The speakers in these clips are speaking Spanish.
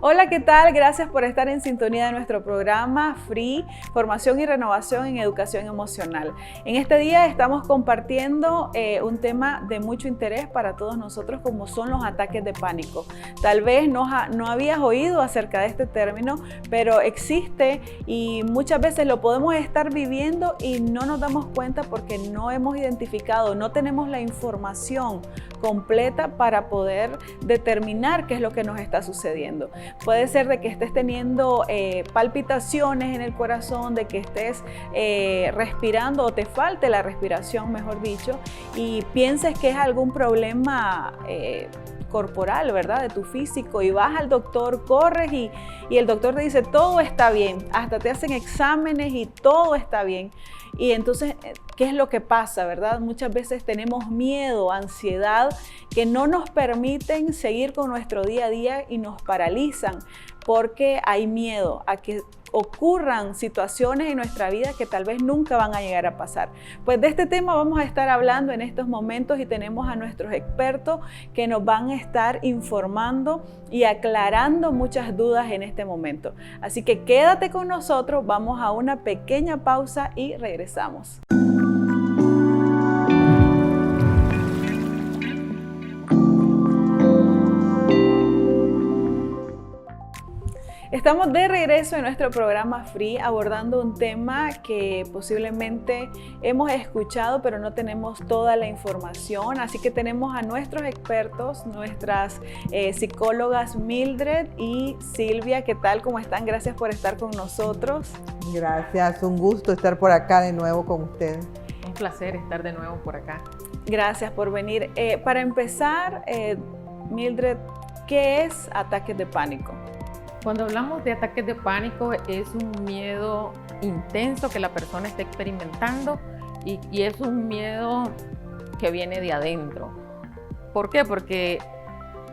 Hola, ¿qué tal? Gracias por estar en sintonía de nuestro programa Free, Formación y Renovación en Educación Emocional. En este día estamos compartiendo un tema de mucho interés para todos nosotros, como son los ataques de pánico. Tal vez no habías oído acerca de este término, pero existe y muchas veces lo podemos estar viviendo y no nos damos cuenta porque no hemos identificado, no tenemos la información completa para poder determinar qué es lo que nos está sucediendo. Puede ser de que estés teniendo palpitaciones en el corazón, de que estés respirando o te falte la respiración, mejor dicho, y pienses que es algún problema corporal, ¿verdad? De tu físico, y vas al doctor, corres y el doctor te dice todo está bien, hasta te hacen exámenes y todo está bien. Y entonces, ¿qué es lo que pasa, verdad? Muchas veces tenemos miedo, ansiedad, que no nos permiten seguir con nuestro día a día y nos paralizan porque hay miedo a que ocurran situaciones en nuestra vida que tal vez nunca van a llegar a pasar. Pues de este tema vamos a estar hablando en estos momentos y tenemos a nuestros expertos que nos van a estar informando y aclarando muchas dudas en este momento. Así que quédate con nosotros, vamos a una pequeña pausa y regresamos. Estamos de regreso en nuestro programa Free abordando un tema que posiblemente hemos escuchado pero no tenemos toda la información, así que tenemos a nuestros expertos, nuestras psicólogas Mildred y Silvia. ¿Qué tal? ¿Cómo están? Gracias por estar con nosotros. Gracias, un gusto estar por acá de nuevo con ustedes. Un placer estar de nuevo por acá. Gracias por venir. Para empezar, Mildred, ¿qué es ataques de pánico? Cuando hablamos de ataques de pánico es un miedo intenso que la persona está experimentando y es un miedo que viene de adentro. ¿Por qué? Porque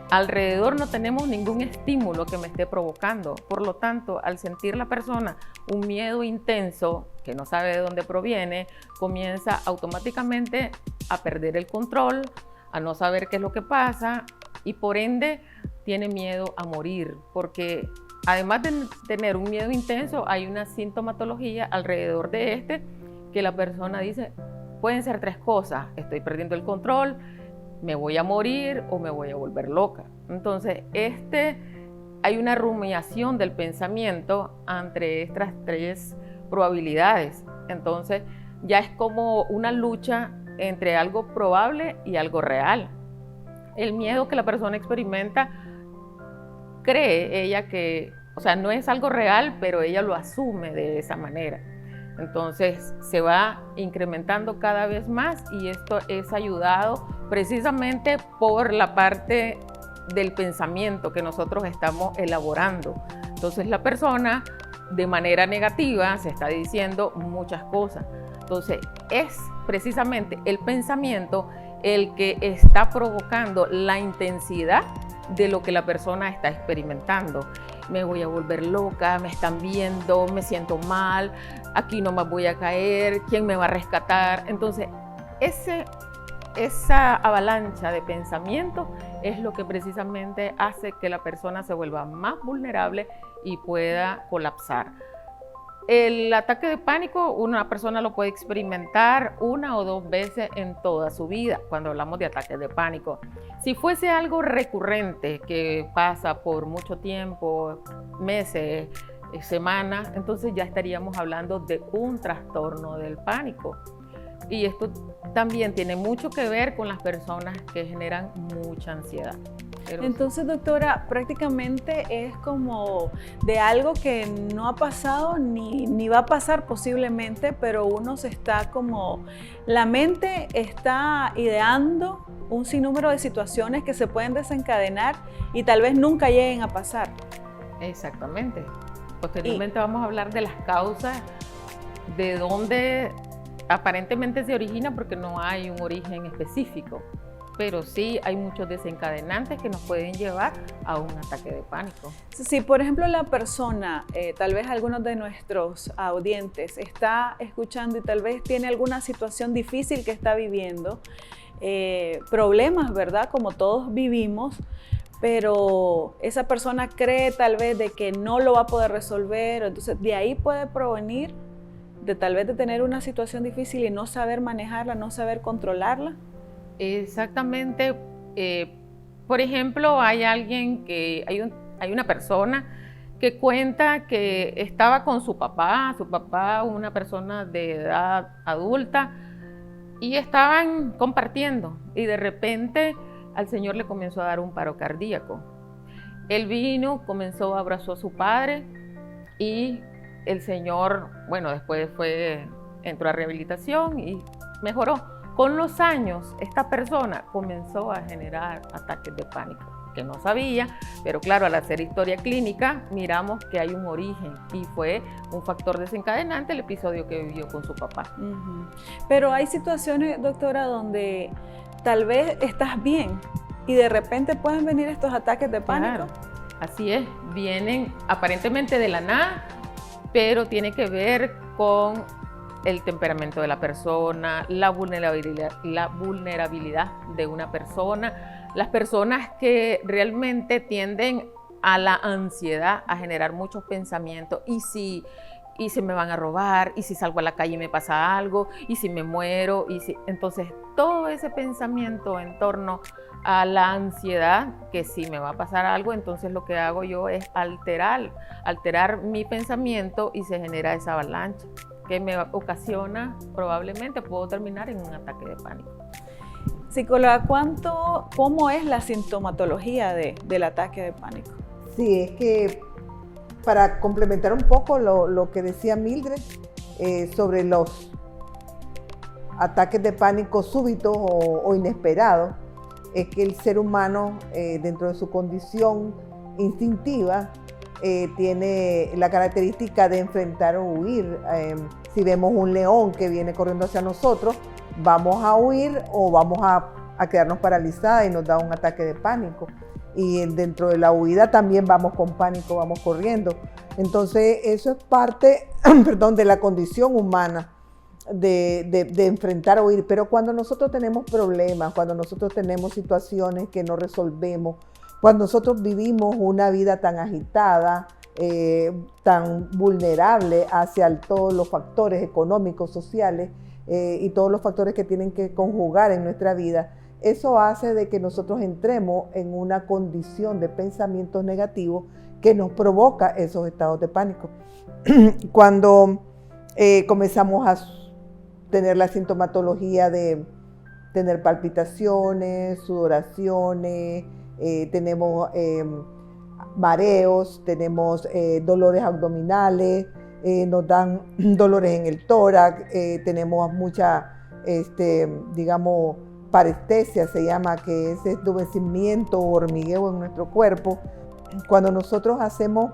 alrededor no tenemos ningún estímulo que me esté provocando. Por lo tanto, al sentir la persona un miedo intenso que no sabe de dónde proviene, comienza automáticamente a perder el control, a no saber qué es lo que pasa y por ende tiene miedo a morir, porque además de tener un miedo intenso, hay una sintomatología alrededor de este que la persona dice, pueden ser tres cosas: estoy perdiendo el control, me voy a morir o me voy a volver loca. Entonces, hay una rumiación del pensamiento entre estas tres probabilidades. Entonces, ya es como una lucha entre algo probable y algo real. El miedo que la persona experimenta, cree ella que, no es algo real, pero ella lo asume de esa manera. Entonces se va incrementando cada vez más y esto es ayudado precisamente por la parte del pensamiento que nosotros estamos elaborando. Entonces la persona de manera negativa se está diciendo muchas cosas. Entonces es precisamente el pensamiento el que está provocando la intensidad de lo que la persona está experimentando. Me voy a volver loca, me están viendo, me siento mal, aquí no más voy a caer, ¿quién me va a rescatar? Entonces, esa avalancha de pensamiento es lo que precisamente hace que la persona se vuelva más vulnerable y pueda colapsar. El ataque de pánico, una persona lo puede experimentar una o dos veces en toda su vida cuando hablamos de ataques de pánico. Si fuese algo recurrente que pasa por mucho tiempo, meses, semanas, entonces ya estaríamos hablando de un trastorno del pánico. Y esto también tiene mucho que ver con las personas que generan mucha ansiedad. Entonces, doctora, prácticamente es como de algo que no ha pasado ni va a pasar posiblemente, pero uno la mente está ideando un sinnúmero de situaciones que se pueden desencadenar y tal vez nunca lleguen a pasar. Exactamente. Posteriormente vamos a hablar de las causas, de dónde aparentemente se origina, porque no hay un origen específico. Pero sí hay muchos desencadenantes que nos pueden llevar a un ataque de pánico. Si por ejemplo la persona, tal vez algunos de nuestros audientes está escuchando y tal vez tiene alguna situación difícil que está viviendo, problemas, ¿verdad? Como todos vivimos, pero esa persona cree tal vez de que no lo va a poder resolver, entonces de ahí puede provenir de tal vez de tener una situación difícil y no saber manejarla, no saber controlarla. Exactamente. Por ejemplo, hay una persona que cuenta que estaba con su papá, una persona de edad adulta, y estaban compartiendo, y de repente al señor le comenzó a dar un paro cardíaco. Él vino, abrazó a su padre, y el señor, bueno, después entró a rehabilitación y mejoró. Con los años, esta persona comenzó a generar ataques de pánico, que no sabía, pero claro, al hacer historia clínica, miramos que hay un origen y fue un factor desencadenante el episodio que vivió con su papá. Pero hay situaciones, doctora, donde tal vez estás bien y de repente pueden venir estos ataques de pánico. Claro, así es, vienen aparentemente de la nada, pero tiene que ver con el temperamento de la persona, la vulnerabilidad de una persona. Las personas que realmente tienden a la ansiedad, a generar muchos pensamientos, y si me van a robar, y si salgo a la calle y me pasa algo, y si me muero, entonces todo ese pensamiento en torno a la ansiedad, que si me va a pasar algo, entonces lo que hago yo es alterar mi pensamiento y se genera esa avalancha que me ocasiona, probablemente puedo terminar en un ataque de pánico. Psicóloga, ¿cómo es la sintomatología del ataque de pánico? Sí, es que para complementar un poco lo que decía Mildred sobre los ataques de pánico súbitos o inesperados, es que el ser humano, dentro de su condición instintiva, tiene la característica de enfrentar o huir. Si vemos un león que viene corriendo hacia nosotros, vamos a huir o vamos a quedarnos paralizadas y nos da un ataque de pánico. Y dentro de la huida también vamos con pánico, vamos corriendo. Entonces eso es parte de la condición humana de enfrentar o huir. Pero cuando nosotros tenemos problemas, cuando nosotros tenemos situaciones que no resolvemos, cuando nosotros vivimos una vida tan agitada, tan vulnerable hacia todos los factores económicos, sociales y todos los factores que tienen que conjugar en nuestra vida, eso hace de que nosotros entremos en una condición de pensamientos negativos que nos provoca esos estados de pánico. Cuando comenzamos a tener la sintomatología de tener palpitaciones, sudoraciones, tenemos mareos, tenemos dolores abdominales, nos dan dolores en el tórax, tenemos mucha, digamos, parestesia se llama, que es entumecimiento o hormigueo en nuestro cuerpo. Cuando nosotros hacemos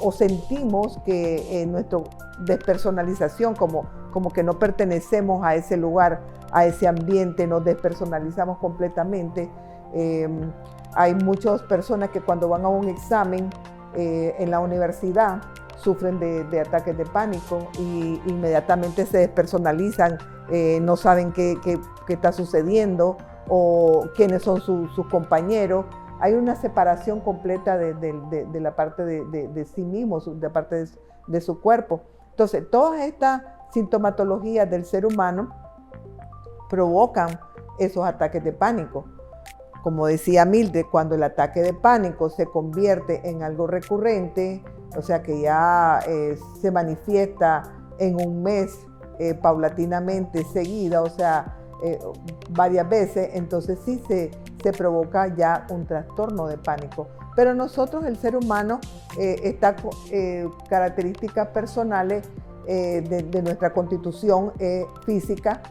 o sentimos que nuestra despersonalización, como que no pertenecemos a ese lugar, a ese ambiente, nos despersonalizamos completamente. Hay muchas personas que cuando van a un examen en la universidad sufren de ataques de pánico y inmediatamente se despersonalizan, no saben qué está sucediendo o quiénes son sus compañeros. Hay una separación completa de la parte de sí mismos, de la parte de su cuerpo. Entonces, todas estas sintomatologías del ser humano provocan esos ataques de pánico. Como decía Mildred, cuando el ataque de pánico se convierte en algo recurrente, o sea que ya se manifiesta en un mes paulatinamente seguida, o sea, varias veces, entonces sí se provoca ya un trastorno de pánico. Pero nosotros, el ser humano, está características personales de nuestra constitución física,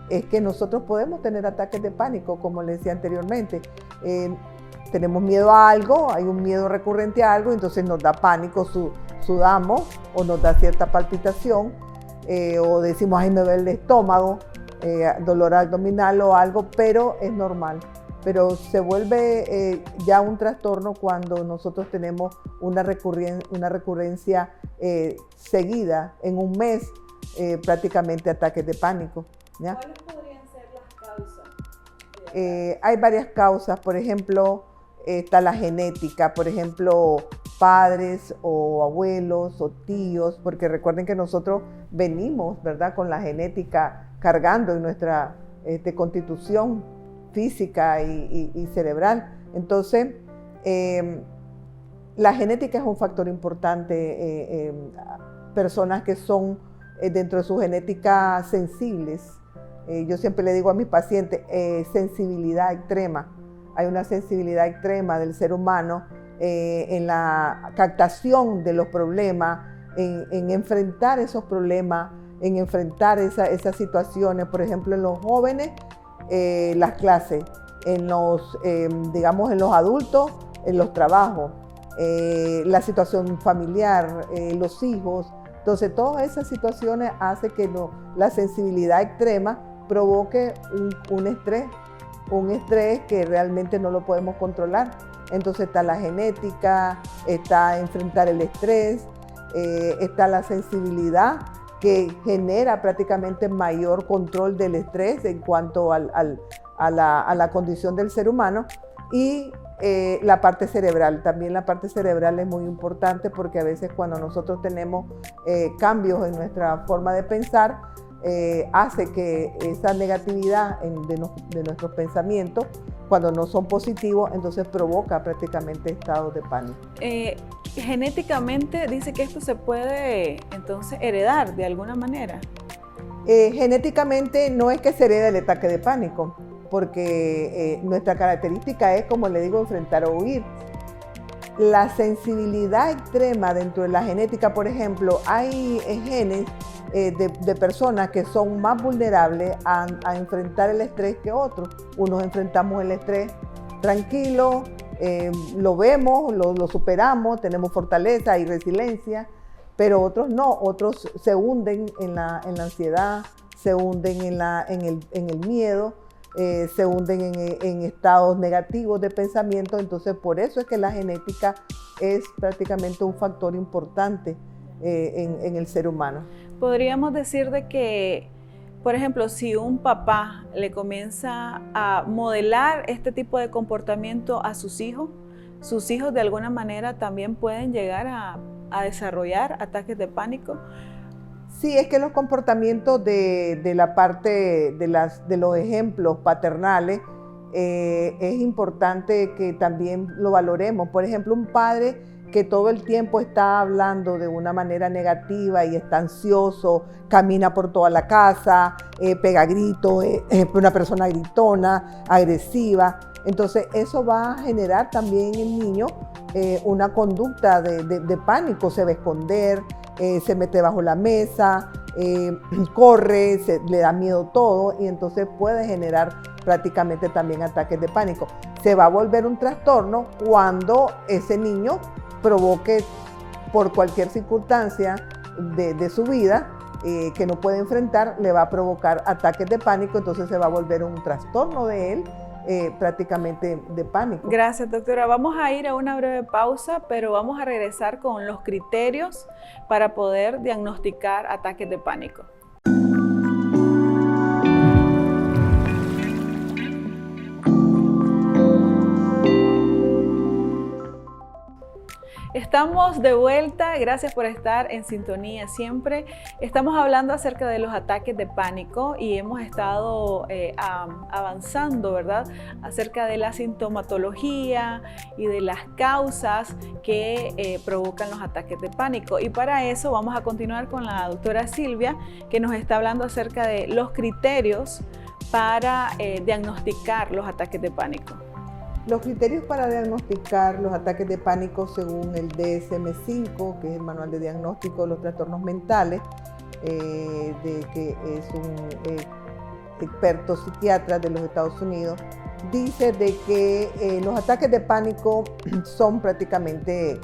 es que nosotros podemos tener ataques de pánico, como les decía anteriormente. Tenemos miedo a algo, hay un miedo recurrente a algo, entonces nos da pánico, sudamos o nos da cierta palpitación, o decimos, ay, me duele el estómago, dolor abdominal o algo, pero es normal. Pero se vuelve ya un trastorno cuando nosotros tenemos una recurrencia seguida en un mes, prácticamente ataques de pánico, ¿ya? ¿Cuáles podrían ser las causas? Hay varias causas, por ejemplo, está la genética, por ejemplo, padres o abuelos o tíos, porque recuerden que nosotros venimos, ¿verdad?, con la genética cargando en nuestra constitución física y cerebral. Entonces, la genética es un factor importante. Personas que son dentro de su genética sensibles, yo siempre le digo a mis pacientes, sensibilidad extrema. Hay una sensibilidad extrema del ser humano en la captación de los problemas, en enfrentar esos problemas, en enfrentar esas situaciones. Por ejemplo, en los jóvenes, las clases, digamos, en los adultos, en los trabajos, la situación familiar, los hijos. Entonces, todas esas situaciones hacen que la sensibilidad extrema provoque un estrés que realmente no lo podemos controlar. Entonces está la genética, está enfrentar el estrés, está la sensibilidad que genera prácticamente mayor control del estrés en cuanto a la condición del ser humano, y la parte cerebral. También la parte cerebral es muy importante porque a veces cuando nosotros tenemos cambios en nuestra forma de pensar, hace que esa negatividad de nuestros pensamientos, cuando no son positivos, entonces provoca prácticamente estados de pánico. Genéticamente dice que esto se puede entonces heredar de alguna manera. Genéticamente no es que se hereda el ataque de pánico, porque nuestra característica es, como le digo, enfrentar o huir. La sensibilidad extrema dentro de la genética, por ejemplo, hay genes de personas que son más vulnerables a enfrentar el estrés que otros. Unos enfrentamos el estrés tranquilo, lo vemos, lo superamos, tenemos fortaleza y resiliencia, pero otros no, otros se hunden en la ansiedad, se hunden en el miedo, se hunden en estados negativos de pensamiento. Entonces, por eso es que la genética es prácticamente un factor importante en el ser humano. Podríamos decir de que, por ejemplo, si un papá le comienza a modelar este tipo de comportamiento a sus hijos de alguna manera también pueden llegar a desarrollar ataques de pánico. Sí, es que los comportamientos de la parte de los ejemplos paternales es importante que también lo valoremos. Por ejemplo, un padre que todo el tiempo está hablando de una manera negativa y está ansioso, camina por toda la casa, pega gritos, es una persona gritona, agresiva. Entonces eso va a generar también en el niño una conducta de pánico. Se va a esconder, se mete bajo la mesa, corre, le da miedo todo, y entonces puede generar prácticamente también ataques de pánico. Se va a volver un trastorno cuando ese niño provoque, por cualquier circunstancia de su vida que no puede enfrentar, le va a provocar ataques de pánico. Entonces se va a volver un trastorno de él, prácticamente de pánico. Gracias, doctora. Vamos a ir a una breve pausa, pero vamos a regresar con los criterios para poder diagnosticar ataques de pánico. Estamos de vuelta, gracias por estar en sintonía siempre. Estamos hablando acerca de los ataques de pánico y hemos estado avanzando, ¿verdad?, acerca de la sintomatología y de las causas que provocan los ataques de pánico. Y para eso vamos a continuar con la doctora Silvia, que nos está hablando acerca de los criterios para diagnosticar los ataques de pánico. Los criterios para diagnosticar los ataques de pánico según el DSM-5, que es el Manual de Diagnóstico de los Trastornos Mentales, que es un experto psiquiatra de los Estados Unidos, dice de que los ataques de pánico son prácticamente,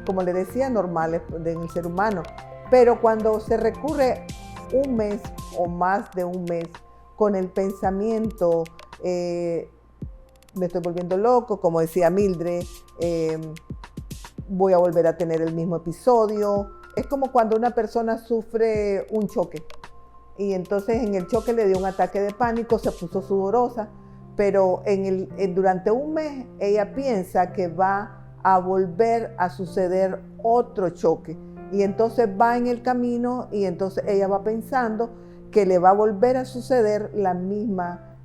como le decía, normales en el ser humano, pero cuando se recurre un mes o más de un mes con el pensamiento, me estoy volviendo loco, como decía Mildred, voy a volver a tener el mismo episodio. Es como cuando una persona sufre un choque y entonces en el choque le dio un ataque de pánico, se puso sudorosa, pero durante un mes ella piensa que va a volver a suceder otro choque. Y entonces va en el camino y entonces ella va pensando que le va a volver a suceder la misma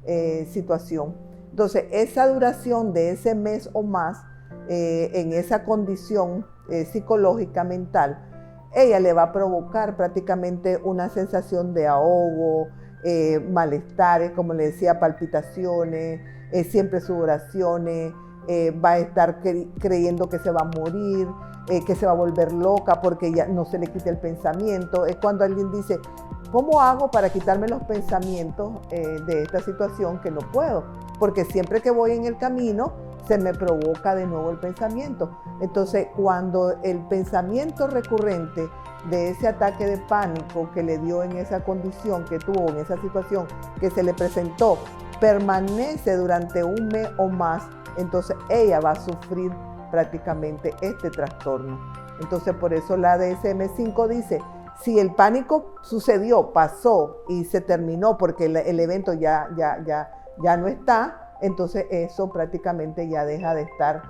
situación. Entonces, esa duración de ese mes o más en esa condición psicológica mental, ella le va a provocar prácticamente una sensación de ahogo, malestares, como le decía, palpitaciones, siempre sudoraciones, va a estar creyendo que se va a morir, que se va a volver loca porque ya no se le quita el pensamiento. Es cuando alguien dice, ¿cómo hago para quitarme los pensamientos de esta situación que no puedo? Porque siempre que voy en el camino se me provoca de nuevo el pensamiento. Entonces, cuando el pensamiento recurrente de ese ataque de pánico que le dio en esa condición que tuvo, en esa situación que se le presentó, permanece durante un mes o más, entonces ella va a sufrir prácticamente este trastorno. Entonces, por eso la DSM-5 dice, si el pánico sucedió, pasó y se terminó porque el evento ya no está, entonces eso prácticamente ya deja de estar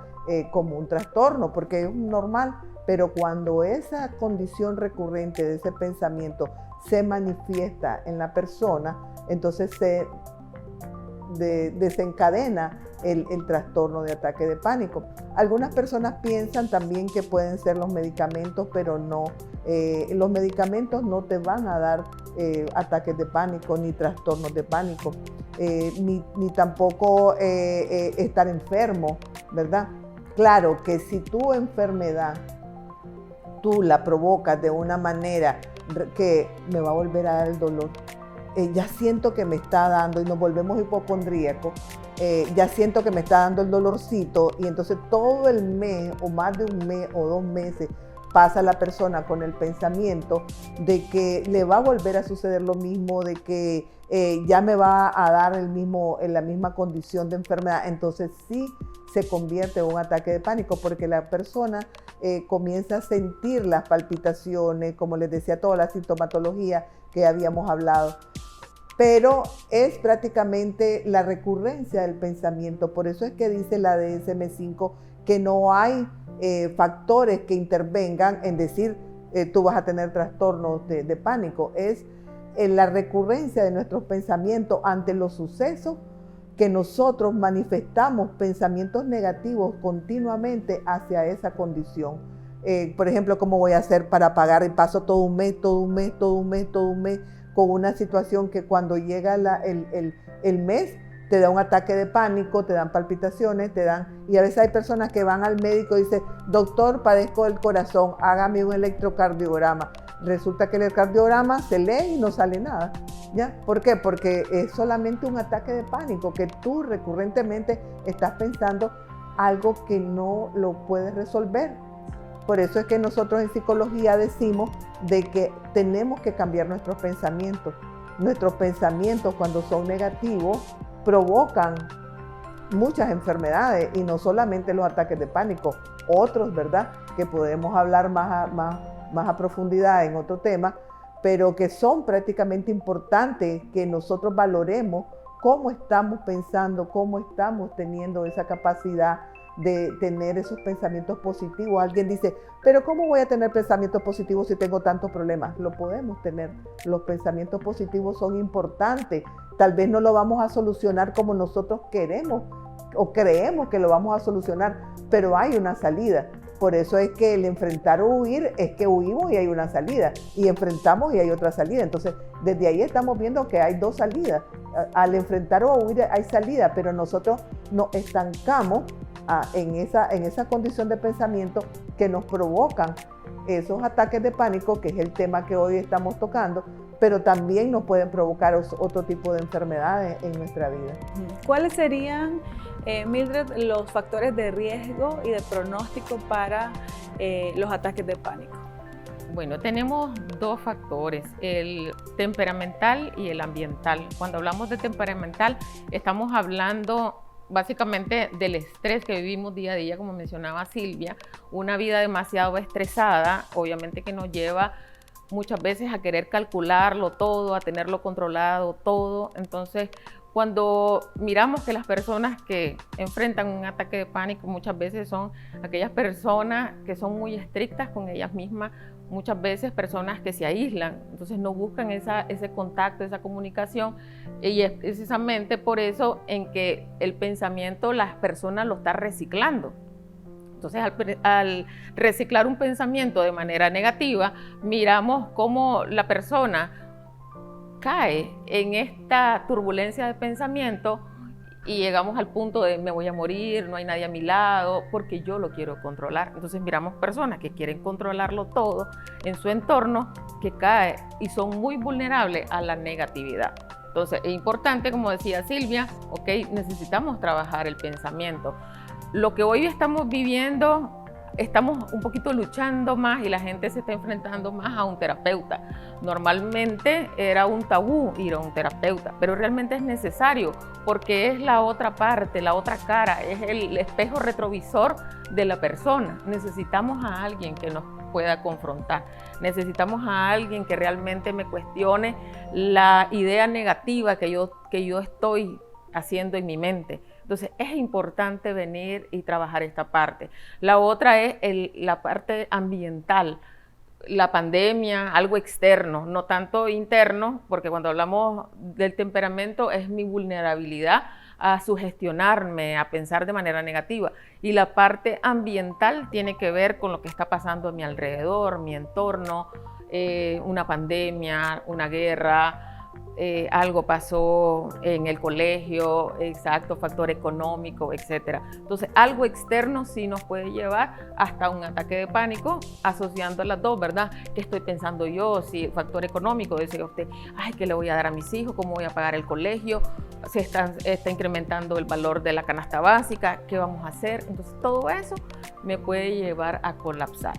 como un trastorno, porque es normal. Pero cuando esa condición recurrente de ese pensamiento se manifiesta en la persona, entonces se desencadena el trastorno de ataque de pánico. Algunas personas piensan también que pueden ser los medicamentos, pero no. Los medicamentos no te van a dar ataques de pánico ni trastornos de pánico, ni tampoco estar enfermo, ¿verdad? Claro que si tu enfermedad tú la provocas de una manera que me va a volver a dar el dolor, ya siento que me está dando, y nos volvemos hipocondríacos, ya siento que me está dando el dolorcito, y entonces todo el mes o más de un mes o 2 meses pasa la persona con el pensamiento de que le va a volver a suceder lo mismo, de que ya me va a dar en la misma condición de enfermedad. Entonces sí se convierte en un ataque de pánico, porque la persona comienza a sentir las palpitaciones, como les decía, toda la sintomatología que habíamos hablado. Pero es prácticamente la recurrencia del pensamiento. Por eso es que dice la DSM-5 que no hay factores que intervengan en decir tú vas a tener trastornos de pánico. Es la recurrencia de nuestros pensamientos ante los sucesos que nosotros manifestamos pensamientos negativos continuamente hacia esa condición. Por ejemplo, ¿cómo voy a hacer para pagar? Y paso todo un mes con una situación que cuando llega el mes te da un ataque de pánico, te dan palpitaciones, y a veces hay personas que van al médico y dicen, doctor, padezco del corazón, hágame un electrocardiograma. Resulta que el electrocardiograma se lee y no sale nada, ¿ya? ¿Por qué? Porque es solamente un ataque de pánico, que tú recurrentemente estás pensando algo que no lo puedes resolver. Por eso es que nosotros en psicología decimos de que tenemos que cambiar nuestros pensamientos. Nuestros pensamientos, cuando son negativos, provocan muchas enfermedades, y no solamente los ataques de pánico, otros, ¿verdad? Que podemos hablar más a profundidad en otro tema, pero que son prácticamente importantes que nosotros valoremos cómo estamos pensando, cómo estamos teniendo esa capacidad de tener esos pensamientos positivos. Alguien dice, pero ¿cómo voy a tener pensamientos positivos si tengo tantos problemas? Lo podemos tener. Los pensamientos positivos son importantes. Tal vez no lo vamos a solucionar como nosotros queremos o creemos que lo vamos a solucionar, pero hay una salida. Por eso es que el enfrentar o huir es que huimos y hay una salida, y enfrentamos y hay otra salida. Entonces, desde ahí estamos viendo que hay 2 salidas. Al enfrentar o huir hay salida, pero nosotros nos estancamos en esa condición de pensamiento que nos provocan esos ataques de pánico, que es el tema que hoy estamos tocando, pero también nos pueden provocar otro tipo de enfermedades en nuestra vida. ¿Cuáles serían, Mildred, los factores de riesgo y de pronóstico para los ataques de pánico? Bueno, tenemos 2 factores, el temperamental y el ambiental. Cuando hablamos de temperamental, estamos hablando básicamente del estrés que vivimos día a día, como mencionaba Silvia, una vida demasiado estresada, obviamente que nos lleva muchas veces a querer calcularlo todo, a tenerlo controlado todo. Entonces, Cuando miramos que las personas que enfrentan un ataque de pánico muchas veces son aquellas personas que son muy estrictas con ellas mismas, muchas veces personas que se aíslan, entonces no buscan ese contacto, esa comunicación, y es precisamente por eso en que el pensamiento las personas lo están reciclando. Entonces, al reciclar un pensamiento de manera negativa, miramos cómo la persona cae en esta turbulencia de pensamiento y llegamos al punto de me voy a morir, no hay nadie a mi lado, porque yo lo quiero controlar. Entonces miramos personas que quieren controlarlo todo en su entorno, que cae y son muy vulnerables a la negatividad. Entonces es importante, como decía Silvia, necesitamos trabajar el pensamiento. Lo que hoy estamos viviendo, estamos un poquito luchando más y la gente se está enfrentando más a un terapeuta. Normalmente era un tabú ir a un terapeuta, pero realmente es necesario porque es la otra parte, la otra cara, es el espejo retrovisor de la persona. Necesitamos a alguien que nos pueda confrontar, necesitamos a alguien que realmente me cuestione la idea negativa que yo estoy haciendo en mi mente. Entonces es importante venir y trabajar esta parte. La otra es la parte ambiental, la pandemia, algo externo, no tanto interno, porque cuando hablamos del temperamento es mi vulnerabilidad a sugestionarme, a pensar de manera negativa. Y la parte ambiental tiene que ver con lo que está pasando a mi alrededor, mi entorno, una pandemia, una guerra, algo pasó en el colegio, exacto, factor económico, etc. Entonces, algo externo sí nos puede llevar hasta un ataque de pánico, asociando las dos, ¿verdad? ¿Qué estoy pensando yo? Si el factor económico, decía usted, ay, ¿qué le voy a dar a mis hijos? ¿Cómo voy a pagar el colegio? Se está incrementando el valor de la canasta básica, ¿qué vamos a hacer? Entonces, todo eso me puede llevar a colapsar.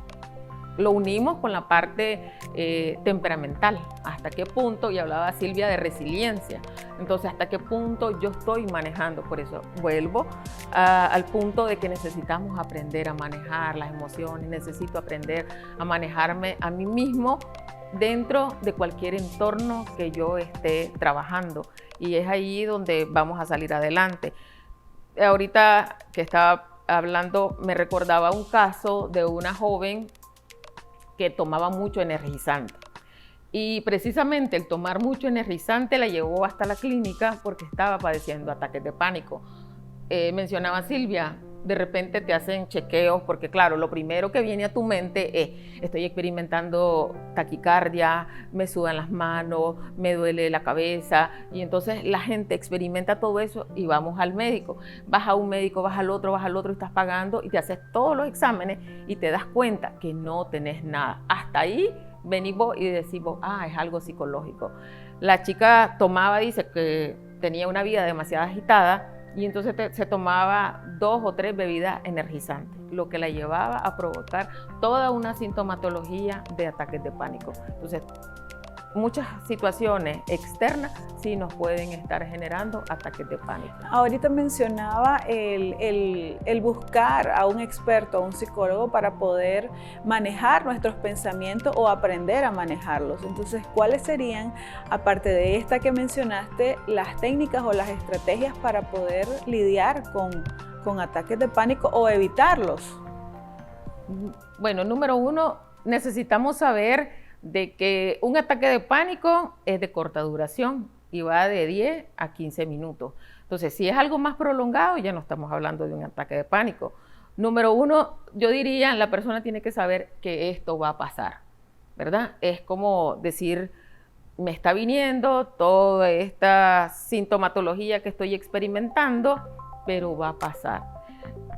Lo unimos con la parte temperamental, hasta qué punto, y hablaba Silvia de resiliencia, entonces hasta qué punto yo estoy manejando. Por eso vuelvo al punto de que necesitamos aprender a manejar las emociones, necesito aprender a manejarme a mí mismo dentro de cualquier entorno que yo esté trabajando, y es ahí donde vamos a salir adelante. Ahorita que estaba hablando me recordaba un caso de una joven que tomaba mucho energizante. Y precisamente el tomar mucho energizante la llevó hasta la clínica porque estaba padeciendo ataques de pánico. Mencionaba Silvia, de repente te hacen chequeos porque claro, lo primero que viene a tu mente es estoy experimentando taquicardia, me sudan las manos, me duele la cabeza, y entonces la gente experimenta todo eso y vamos al médico. Vas a un médico, vas al otro y estás pagando y te haces todos los exámenes y te das cuenta que no tenés nada. Hasta ahí venimos y decimos, es algo psicológico. La chica tomaba, dice que tenía una vida demasiado agitada, y entonces se tomaba 2 o 3 bebidas energizantes, lo que la llevaba a provocar toda una sintomatología de ataques de pánico. Entonces, muchas situaciones externas sí nos pueden estar generando ataques de pánico. Ahorita mencionaba el buscar a un experto, a un psicólogo para poder manejar nuestros pensamientos o aprender a manejarlos. Entonces, ¿cuáles serían, aparte de esta que mencionaste, las técnicas o las estrategias para poder lidiar con ataques de pánico o evitarlos? Bueno, número 1, necesitamos saber de que un ataque de pánico es de corta duración y va de 10 a 15 minutos. Entonces, si es algo más prolongado, ya no estamos hablando de un ataque de pánico. Número 1, yo diría, la persona tiene que saber que esto va a pasar, ¿verdad? Es como decir, me está viniendo toda esta sintomatología que estoy experimentando, pero va a pasar.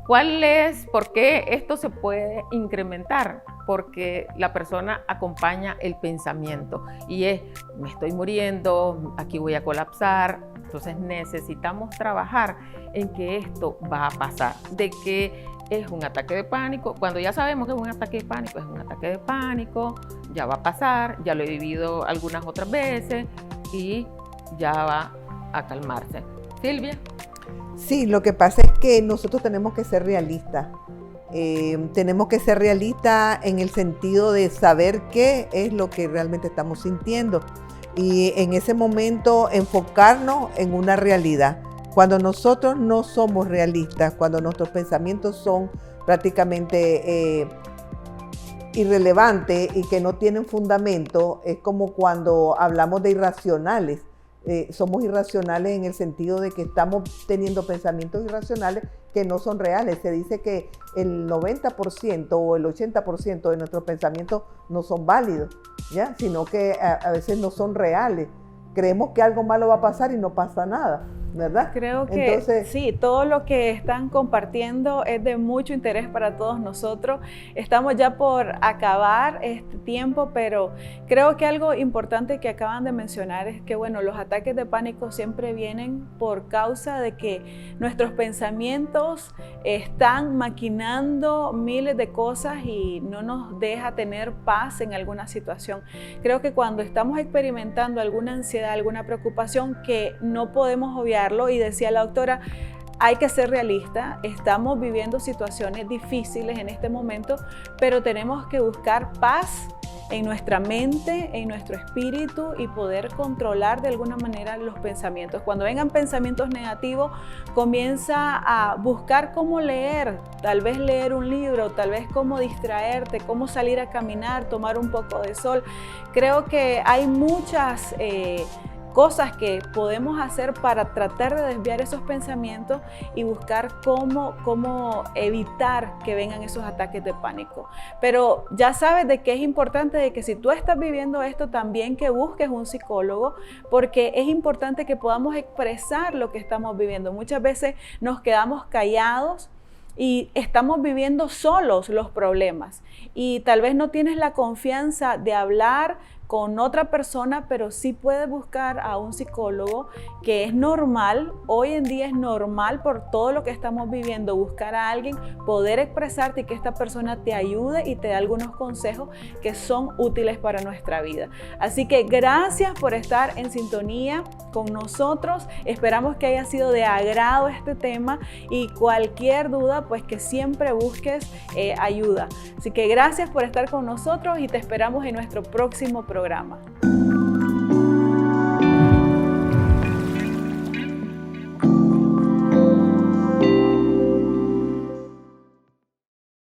¿Cuál es? ¿Por qué esto se puede incrementar? Porque la persona acompaña el pensamiento y es, me estoy muriendo, aquí voy a colapsar. Entonces necesitamos trabajar en que esto va a pasar, de que es un ataque de pánico. Cuando ya sabemos que es un ataque de pánico, es un ataque de pánico, ya va a pasar, ya lo he vivido algunas otras veces y ya va a calmarse. Silvia. Sí, lo que pasa es que nosotros tenemos que ser realistas. Tenemos que ser realistas en el sentido de saber qué es lo que realmente estamos sintiendo. y en ese momento enfocarnos en una realidad. Cuando nosotros no somos realistas, cuando nuestros pensamientos son prácticamente irrelevantes y que no tienen fundamento, es como cuando hablamos de irracionales. Somos irracionales en el sentido de que estamos teniendo pensamientos irracionales que no son reales. Se dice que el 90% o el 80% de nuestros pensamientos no son válidos, ¿ya? Sino que a veces no son reales. Creemos que algo malo va a pasar y no pasa nada, ¿verdad? Creo que entonces, sí, todo lo que están compartiendo es de mucho interés para todos nosotros. Estamos ya por acabar este tiempo, pero creo que algo importante que acaban de mencionar es que, bueno, los ataques de pánico siempre vienen por causa de que nuestros pensamientos están maquinando miles de cosas y no nos deja tener paz en alguna situación. Creo que cuando estamos experimentando alguna ansiedad, alguna preocupación que no podemos obviarlo, y decía la doctora, hay que ser realista, estamos viviendo situaciones difíciles en este momento, pero tenemos que buscar paz en nuestra mente, en nuestro espíritu y poder controlar de alguna manera los pensamientos. Cuando vengan pensamientos negativos, comienza a buscar cómo leer, tal vez leer un libro, tal vez cómo distraerte, cómo salir a caminar, tomar un poco de sol. Creo que hay muchas cosas que podemos hacer para tratar de desviar esos pensamientos y buscar cómo evitar que vengan esos ataques de pánico. Pero ya sabes de que es importante de que si tú estás viviendo esto también que busques un psicólogo, porque es importante que podamos expresar lo que estamos viviendo. Muchas veces nos quedamos callados y estamos viviendo solos los problemas y tal vez no tienes la confianza de hablar con otra persona, pero sí puedes buscar a un psicólogo, que es normal, hoy en día es normal por todo lo que estamos viviendo, buscar a alguien, poder expresarte y que esta persona te ayude y te dé algunos consejos que son útiles para nuestra vida. Así que gracias por estar en sintonía con nosotros, esperamos que haya sido de agrado este tema y cualquier duda, pues que siempre busques ayuda. Así que gracias por estar con nosotros y te esperamos en nuestro próximo programa.